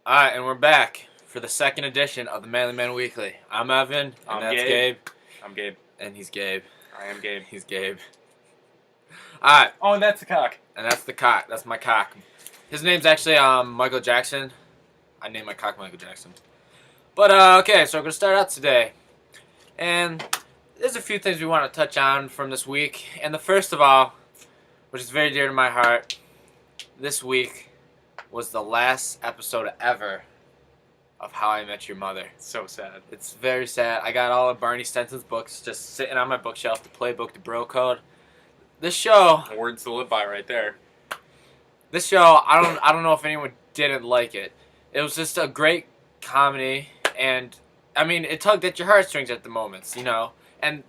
Alright, and we're back for the second edition of the Manly Men Weekly. I'm Evan, and I'm that's Gabe. Gabe. I'm Gabe. And he's Gabe. I am Gabe. He's Gabe. Alright, Oh, and that's the cock. and that's the cock. That's my cock. His name's actually Michael Jackson. I named my cock Michael Jackson. But, okay, so we're going to start out today. And there's a few things we want to touch on from this week. And the first of all, which is very dear to my heart, this week was the last episode ever of How I Met Your Mother. So sad. It's very sad. I got all of Barney Stinson's books just sitting on my bookshelf, the Playbook, the Bro Code. This show, Words to live by right there. I don't know if anyone didn't like it. It was just a great comedy, and I mean, it tugged at your heartstrings at the moments, you know. And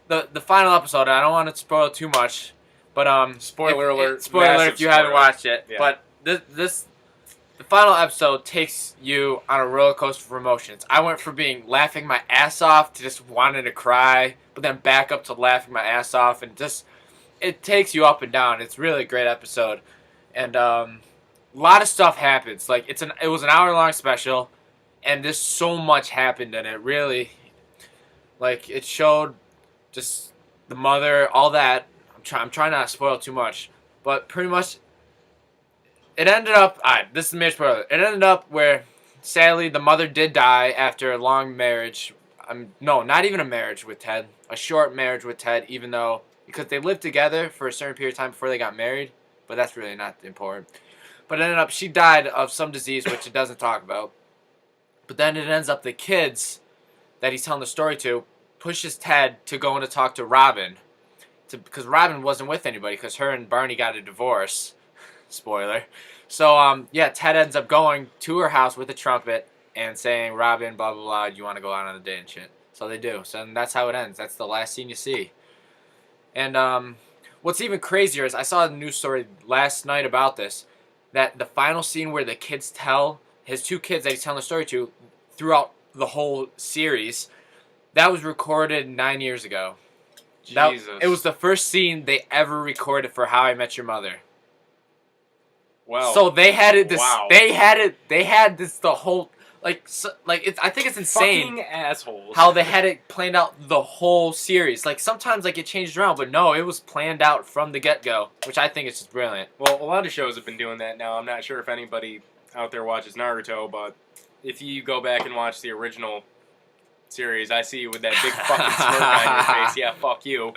the final episode, I don't want to spoil too much, but Spoiler alert. Spoiler Massive if you haven't spoiler. watched it. Yeah. But the final episode takes you on a roller coaster of emotions. I went from being laughing my ass off to just wanting to cry, but then back up to laughing my ass off, and just it takes you up and down. It's really a great episode, and a lot of stuff happens. Like it was an hour-long special, and there's so much happened in it. Really, like it showed just the mother, all that. I'm trying not to spoil too much, but pretty much it ended up. This is the major spoiler. It ended up where, sadly, the mother did die after a long marriage. No, not even a marriage with Ted. A short marriage with Ted, even though because they lived together for a certain period of time before they got married. But that's really not important. But it ended up she died of some disease which it doesn't talk about. But then it ends up the kids that he's telling the story to pushes Ted to go in to talk to Robin, because Robin wasn't with anybody because her and Barney got a divorce. Spoiler. So Ted ends up going to her house with a trumpet and saying, "Robin, blah blah blah, you want to go out on a date and shit." So they do. So that's how it ends. That's the last scene you see. And what's even crazier is I saw a news story last night about this, that the final scene where the kids tell his two kids that he's telling the story to throughout the whole series, that was recorded 9 years ago. Jesus. It was the first scene they ever recorded for How I Met Your Mother. Well. So they had it. Wow. They had this the whole I think it's insane Fucking assholes. how they had it planned out the whole series. Like sometimes it changed around, but no, it was planned out from the get go, which I think is just brilliant. Well, a lot of shows have been doing that now. I'm not sure if anybody out there watches Naruto, but if you go back and watch the original series, I see you with that big fucking smirk on your face. Yeah, fuck you.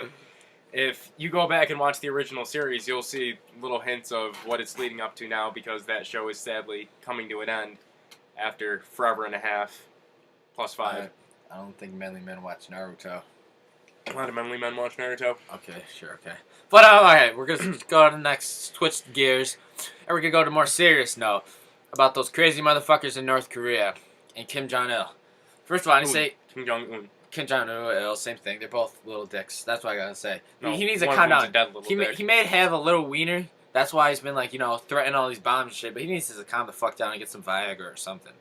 If you go back and watch the original series, you'll see little hints of what it's leading up to now, because that show is sadly coming to an end after forever and a half plus 5. I don't think Manly Men watch Naruto. A lot of manly men watch Naruto. Okay, sure, okay. But alright, we're gonna go to the next, switch gears, and we're gonna go to a more serious note about those crazy motherfuckers in North Korea and Kim Jong-il. First of all, I need to say Kim Jong-un. Kim Jong-il, same thing. They're both little dicks. That's what I gotta say. No, he needs to one calm of them's down. a dead little dick. He may have a little wiener. That's why he's been threatening all these bombs and shit. But he needs to calm the fuck down and get some Viagra or something.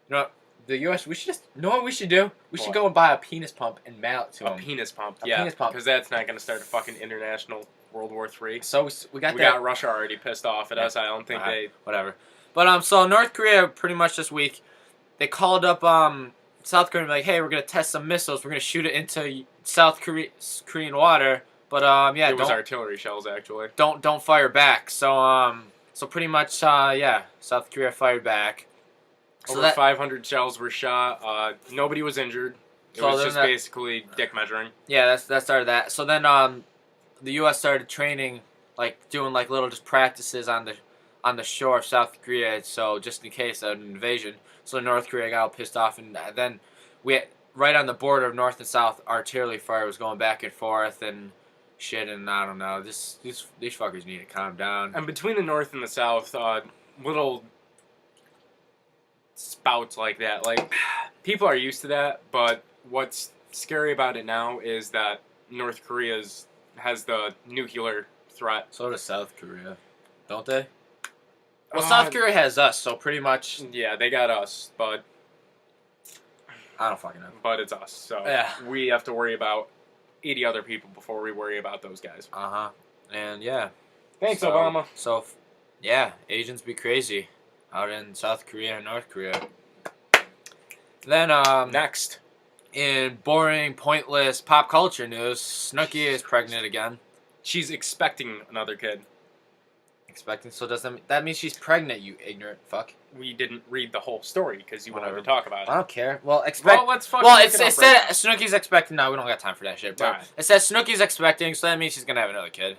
You know what? The U.S. We should just. You know what we should do? We should What? go and buy a penis pump and mail it to him. A penis pump. A Yeah, penis pump. because that's not going to start a fucking international World War III. So we got We that. got Russia already pissed off at us. I don't think they... Whatever. But so North Korea pretty much this week, they called up South Korea and be like, hey, we're gonna test some missiles. We're gonna shoot it into South Korean water. But it was artillery shells, actually. don't fire back. So pretty much South Korea fired back. Over 500 shells were shot. Nobody was injured. It was just basically dick measuring. Yeah, that started that. So then the U.S. started training, doing little just practices on the shore of South Korea. So just in case of an invasion. So North Korea got all pissed off, and then right on the border of North and South, artillery fire was going back and forth and shit. And I don't know, these fuckers need to calm down. And between the North and the South, little spouts like that, people are used to that. But what's scary about it now is that North Korea has the nuclear threat. So does South Korea, don't they? Well, South Korea has us, so pretty much. Yeah, they got us, but I don't fucking know. But it's us, so Yeah. we have to worry about 80 other people before we worry about those guys. And yeah. Thanks, So- Obama. So, yeah, Asians be crazy. out in South Korea and North Korea. Then Next. in boring, pointless pop culture news, Snooki is pregnant again. She's expecting another kid. Expecting, so does that mean she's pregnant? You ignorant fuck. We didn't read the whole story because you wanted Whatever. to talk about it. I don't care. Well, Let's fucking. Well, look it up said right Snooki's expecting. No, we don't got time for that shit, bro. Alright. It says Snooki's expecting, so that means she's gonna have another kid.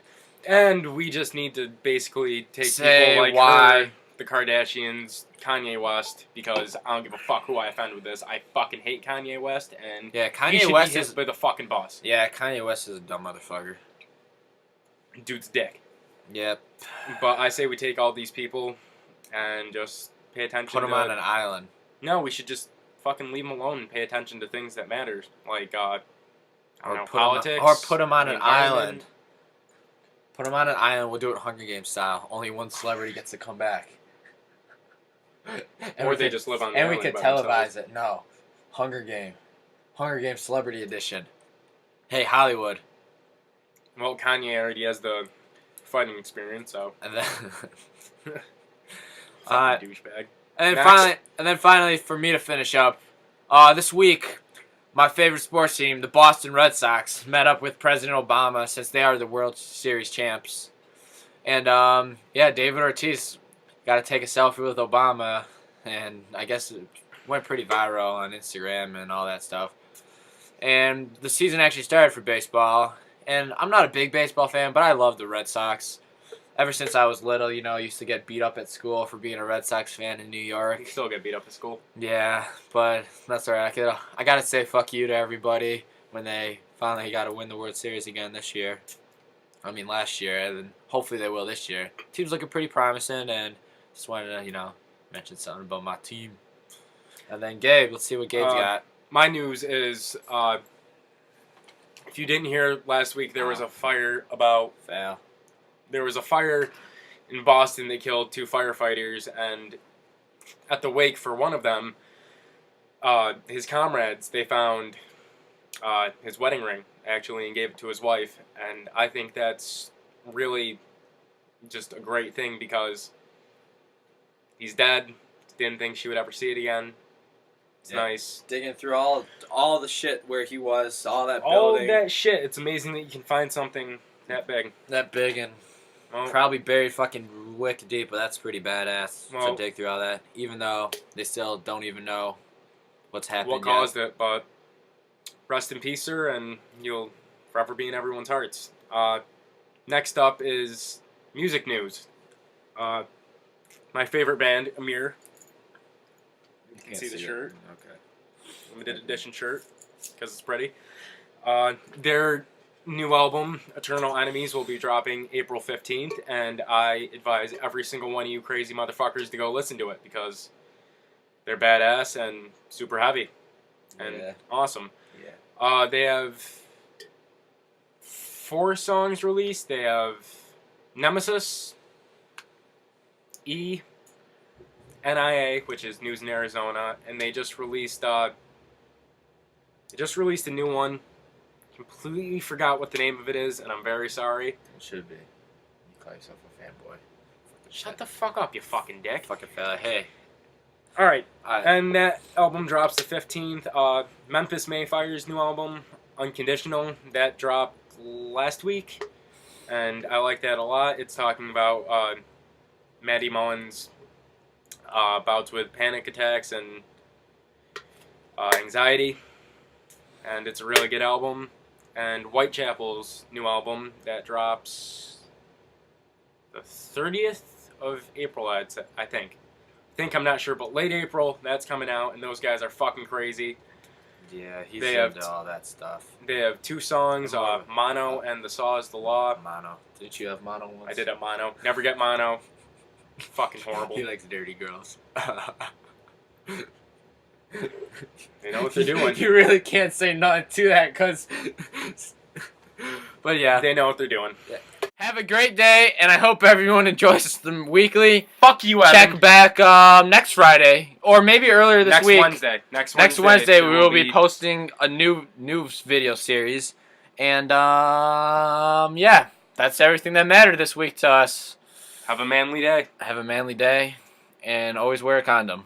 now. And we just need to basically take Say people like why. her, the Kardashians, Kanye West, because I don't give a fuck who I offend with this. I fucking hate Kanye West, and Yeah, he Kanye should West be is. hit by the fucking boss. Yeah, Kanye West is a dumb motherfucker. Dude's dick. Yep. But I say we take all these people and just pay attention. Put him on an island. No, we should just fucking leave them alone and pay attention to things that matters, like I don't know, Put politics, him, or put him on the an environment. island. Put him on an island. We'll do it Hunger Games style. Only one celebrity gets to come back. Or they just live on the And we island could by televise themselves. it. No, Hunger Game Celebrity Edition. Hey, Hollywood. Well, Kanye already has the fighting experience, so And then, fucking douchebag. and then finally, for me to finish up, this week, my favorite sports team, the Boston Red Sox, met up with President Obama since they are the World Series champs. And yeah, David Ortiz got to take a selfie with Obama, and I guess it went pretty viral on Instagram and all that stuff. And the season actually started for baseball, and I'm not a big baseball fan, but I love the Red Sox. Ever since I was little, I used to get beat up at school for being a Red Sox fan in New You York. still get beat up at school. Yeah, but that's alright. I gotta say fuck you to everybody when they finally got to win the World Series again this year. I mean last year, and hopefully they will this year. Team's looking pretty promising, and just wanted to, mention something about my team. And then Gabe, let's see what Gabe's got. My news is, if you didn't hear last week, there was a fire Fail. There was a fire in Boston that killed 2 firefighters, and at the wake for one of them, his comrades, they found his wedding ring, actually, and gave it to his wife. And I think that's really just a great thing because he's dead. Didn't think she would ever see it again. It's nice. Digging through all the shit where he was, all that All building. of that shit. It's amazing that you can find something that big. That big and Well, probably buried fucking wick deep, but that's pretty badass Well- to dig through all that. Even though they still don't even know what's happened what caused it, but rest in peace, sir, and you'll forever be in everyone's hearts. Next up is music news. My favorite band, Amir. You can see the shirt. Okay. Limited edition shirt because it's pretty. Their new album, Eternal Enemies, will be dropping April 15th, and I advise every single one of you crazy motherfuckers to go listen to it because they're badass and super heavy and awesome. Yeah. They have 4 songs released. They have Nemesis, NIA, which is News in Arizona, and they just released a new one. Completely forgot what the name of it is, and I'm very sorry. It should be. You call yourself a fanboy. Shut the fuck up, you fucking dick. Fucking fella. Hey. Alright, Alright. and that album drops the 15th. Memphis Mayfire's new album, Unconditional, that dropped last week, and I like that a lot. It's talking about Maddie Mullen's bouts with panic attacks and anxiety, and it's a really good album. And Whitechapel's new album that drops the 30th of April, I think. I'm not sure, but late April, that's coming out, and those guys are fucking crazy. Yeah, he's They into have- all that stuff. They have 2 songs, Mono and The Saw is the Law. Mono. Didn't you have mono once? I did have Mono. Never get Mono. Fucking horrible. He likes dirty girls. They know what they're doing. You really can't say nothing to that, cause. But yeah. They know what they're doing. Have a great day, and I hope everyone enjoys the weekly. Fuck you, Evan. Check back next Friday, or maybe earlier this Next week. Wednesday. Next Wednesday, we there will be posting a new video series, and yeah, that's everything that mattered this week to us. Have a manly day. Have a manly day, and always wear a condom.